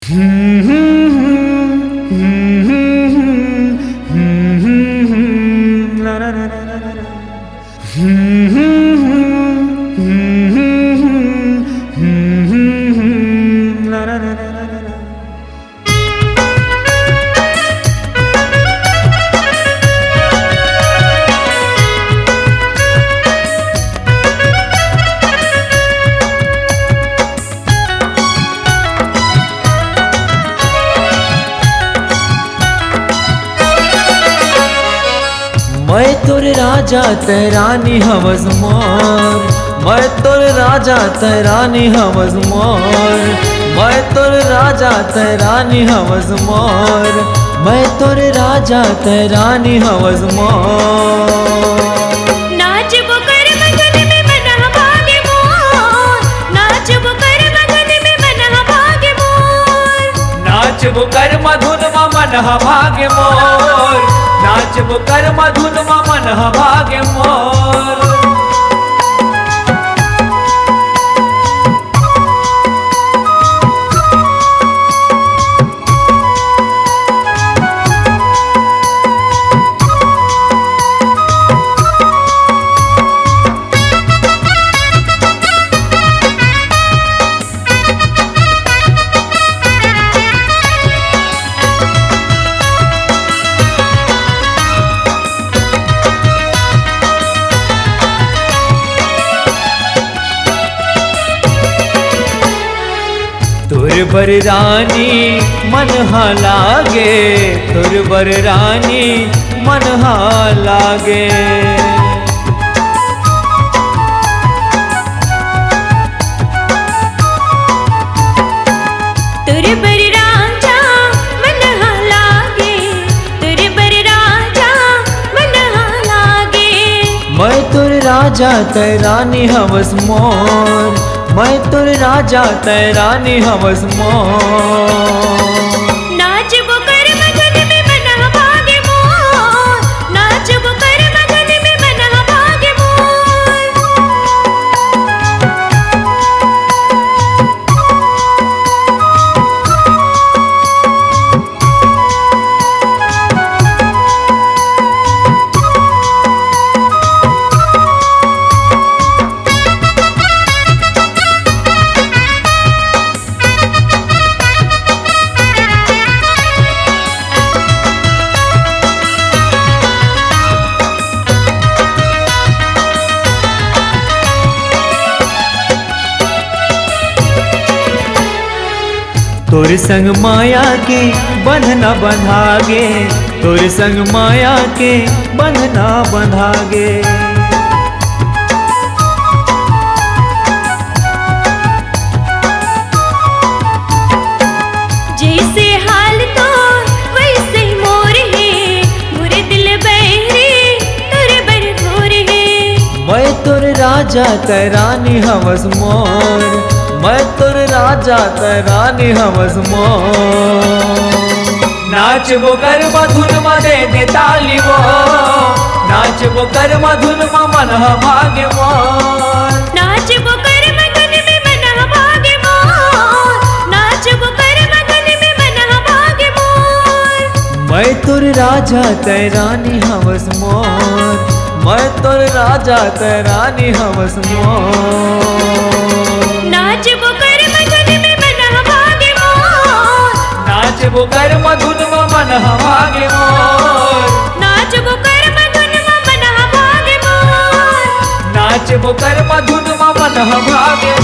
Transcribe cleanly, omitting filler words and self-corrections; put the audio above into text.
मैं तोर राजा तैरानी हवस मोर, मैं तोर राजा तैरानी हवस मोर, मैं तोर राजा तैरानी हवस मोर, मैं तोर राजा तैरानी हवस मोर। नाच बुकर मगन में मन भागे मोर, नाच बुकर मगन में मन भागे मोर, नाच बुकर मधुन मन भागे मोर, नाच बुकर मधुन मन भागे मोर। तोर बर रानी मन हा लागे, तोर बर रानी मन हा लागे। तोर बर राजा मन हा लागे, तोर बर राजा मन हा लागे। मैं तोर राजा तैरानी हवस मोर, मैं तोर राजा तैरानी हवस मोर। नाच बुकर मगन में मन भागे मोर, नाच बुकर मगन में मन भागे मोर। तोर संग माया के बंधना बंधागे, तोर संग माया के बंधना बंधागे। जैसे हाल तो वैसे ही मोर है, मोरे दिल बहरे तोरे बर घोर है। मैं तोर राजा तैरानी हवस मोर, मैं तोर राजा तैरानी हवस मोर। नाच बुकर मधुन दे दे ताली वो, नाच बुकर मधुन मन भागे मोर। नाच बुकर मगन में मन भागे मोर, नाच बुकर मगन में मन भागे मोर। मैं तोर राजा तैरानी हवस मोर, मैं तोर राजा तैरानी हवस मोर। नाच बुकर मगन में मन भागे मोर, नाच बुकर मधुन मन भागे मोर, नाच बुकर मगन में मन भागे मोर, नाच बुकर मधुन मन भागे